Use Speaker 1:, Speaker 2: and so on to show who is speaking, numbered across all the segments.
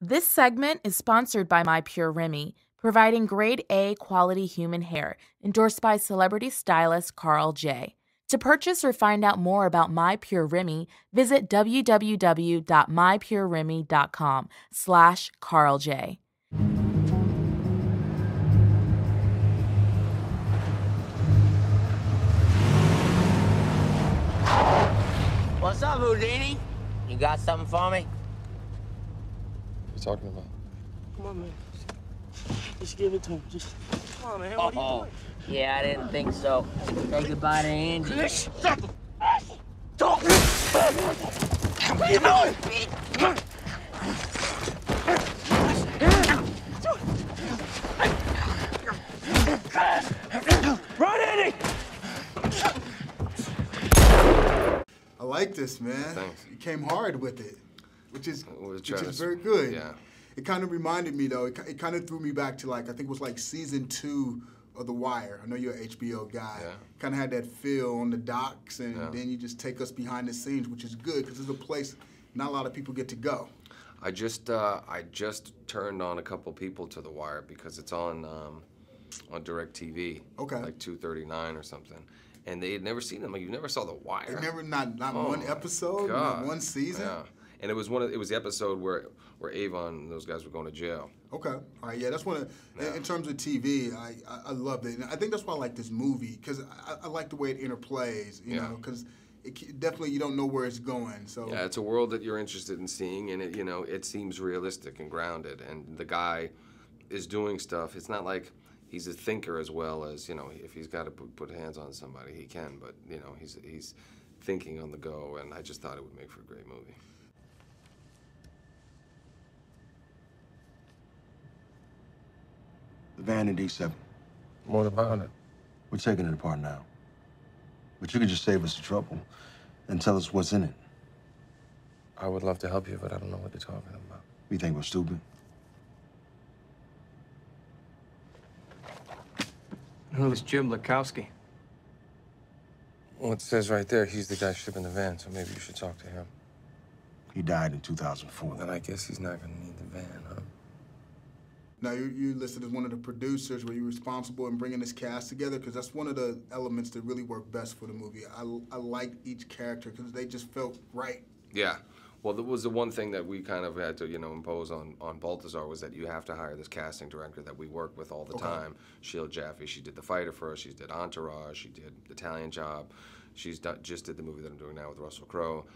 Speaker 1: This segment is sponsored by My Pure Remy, providing grade A quality human hair, endorsed by celebrity stylist Carl J. To purchase or find out more about My Pure Remy, visit www.mypureremy.com/Carl J.
Speaker 2: What's up, Houdini? You got something for me?
Speaker 3: What are you talking about?
Speaker 4: Come on, man. Just give it to him. Just come on, man. What are you doing?
Speaker 2: Yeah, I didn't think so. Say goodbye to Angie.
Speaker 4: Stop him! Don't! What are you doing? Run, Eddie!
Speaker 5: I like this, man.
Speaker 3: Thanks.
Speaker 5: You came hard with it, which is very
Speaker 3: good.
Speaker 5: good.
Speaker 3: Yeah.
Speaker 5: It kind of reminded me, though, it kind of threw me back to, like, I think it was like season 2 of The Wire. I know you're an HBO guy.
Speaker 3: Yeah.
Speaker 5: Kind of had that feel on the docks, and then you just take us behind the scenes, which is good, because it's a place not a lot of people get to go.
Speaker 3: I just turned on a couple people to The Wire because it's on DirecTV.
Speaker 5: Okay.
Speaker 3: Like 239 or something. And they had never seen them. Like, you never saw The Wire?
Speaker 5: They never, not one episode,
Speaker 3: God.
Speaker 5: not one season?
Speaker 3: Yeah. And it was the episode where Avon and those guys were going to jail.
Speaker 5: Okay. All right. Yeah, that's one of. In terms of TV, I loved it, and I think that's why I like this movie, because I like the way it interplays. You know, because definitely you don't know where it's going. So
Speaker 3: yeah, it's a world that you're interested in seeing, and it seems realistic and grounded. And the guy is doing stuff. It's not like he's a thinker as well as if he's got to put hands on somebody, he can. But he's thinking on the go, and I just thought it would make for a great movie.
Speaker 6: The van in D7.
Speaker 3: What about it?
Speaker 6: We're taking it apart now. But you can just save us the trouble and tell us what's in it.
Speaker 3: I would love to help you, but I don't know what you're talking about.
Speaker 6: You think we're stupid?
Speaker 7: Who's Jim Lakowski?
Speaker 3: Well, it says right there he's the guy shipping the van, so maybe you should talk to him.
Speaker 6: He died in 2004.
Speaker 3: Then I guess he's not gonna need the van, huh?
Speaker 5: Now, you're listed as one of the producers. Were you responsible in bringing this cast together? Because that's one of the elements that really work best for the movie. I liked each character because they just felt right.
Speaker 3: Yeah. Well, that was the one thing that we kind of had to, impose on Balthazar, was that you have to hire this casting director that we work with all the time. Sheila Jaffe, she did The Fighter for us. She did Entourage. She did The Italian Job. She's just did the movie that I'm doing now with Russell Crowe.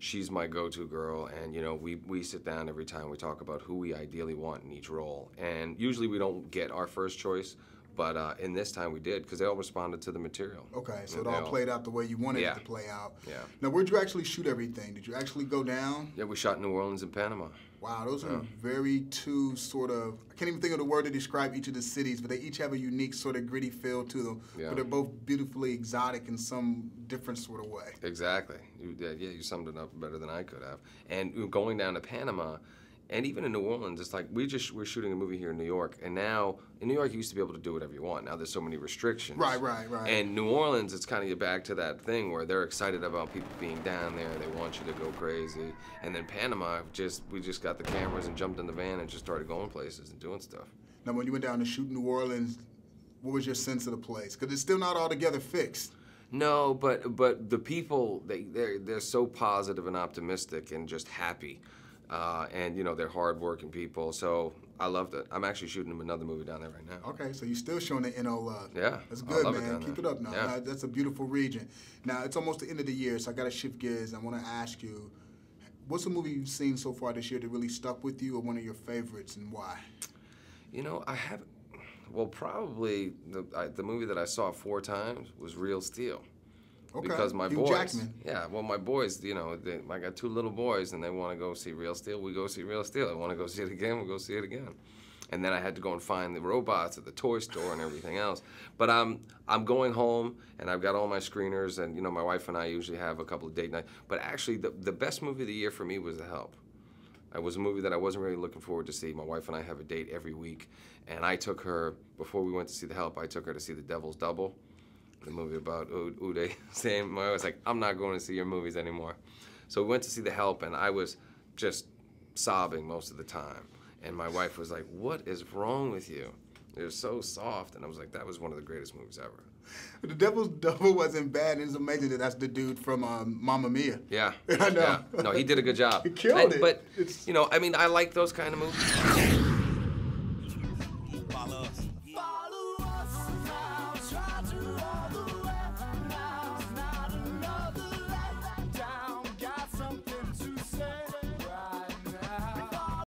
Speaker 3: She's my go-to girl, and we sit down every time we talk about who we ideally want in each role. And usually we don't get our first choice, but in this time we did, because they all responded to the material.
Speaker 5: Okay, so it all played out the way you wanted it to play out.
Speaker 3: Yeah.
Speaker 5: Now, where'd you actually shoot everything? Did you actually go down?
Speaker 3: Yeah, we shot in New Orleans and Panama.
Speaker 5: Wow, those are very two sort of, I can't even think of the word to describe each of the cities, but they each have a unique sort of gritty feel to them. Yeah. But they're both beautifully exotic in some different sort of way.
Speaker 3: Exactly. You summed it up better than I could have. And going down to Panama, and even in New Orleans, it's like we're shooting a movie here in New York, and now in New York you used to be able to do whatever you want. Now there's so many restrictions.
Speaker 5: Right.
Speaker 3: And New Orleans, it's kind of back to that thing where they're excited about people being down there. They want you to go crazy. And then Panama, we just got the cameras and jumped in the van and just started going places and doing stuff.
Speaker 5: Now, when you went down to shoot New Orleans, what was your sense of the place? Because it's still not altogether fixed.
Speaker 3: No, but the people, they're so positive and optimistic and just happy. And they're hard-working people, so I loved it. I'm actually shooting another movie down there right now.
Speaker 5: Okay, so you're still showing the NO love.
Speaker 3: Yeah,
Speaker 5: that's good,
Speaker 3: I love
Speaker 5: man. Keep it up now.
Speaker 3: Yeah.
Speaker 5: That's a beautiful region. Now, it's almost the end of the year, so I got to shift gears. I want to ask you, what's a movie you've seen so far this year that really stuck with you, or one of your favorites, and why?
Speaker 3: I haven't. Well, probably the movie that I saw 4 times was Real Steel.
Speaker 5: Okay.
Speaker 3: Because my
Speaker 5: Hugh
Speaker 3: boys,
Speaker 5: Jackman.
Speaker 3: Yeah, well, my boys, I got 2 little boys, and they want to go see Real Steel. We go see Real Steel. They want to go see it again. We go see it again. And then I had to go and find the robots at the toy store and everything else. But I'm going home, and I've got all my screeners, and my wife and I usually have a couple of date nights. But actually, the best movie of the year for me was The Help. It was a movie that I wasn't really looking forward to see. My wife and I have a date every week, and I took her, before we went to see The Help, I took her to see The Devil's Double. The movie about Uday saying, I was like, I'm not going to see your movies anymore. So we went to see The Help, and I was just sobbing most of the time. And my wife was like, "What is wrong with you? You're so soft." And I was like, "That was one of the greatest movies ever."
Speaker 5: The Devil's Double wasn't bad, and it's amazing that that's the dude from Mamma Mia.
Speaker 3: Yeah.
Speaker 5: I know.
Speaker 3: Yeah. No, he did a good job.
Speaker 5: He killed it.
Speaker 3: But, you know, I mean, I like those kind of movies.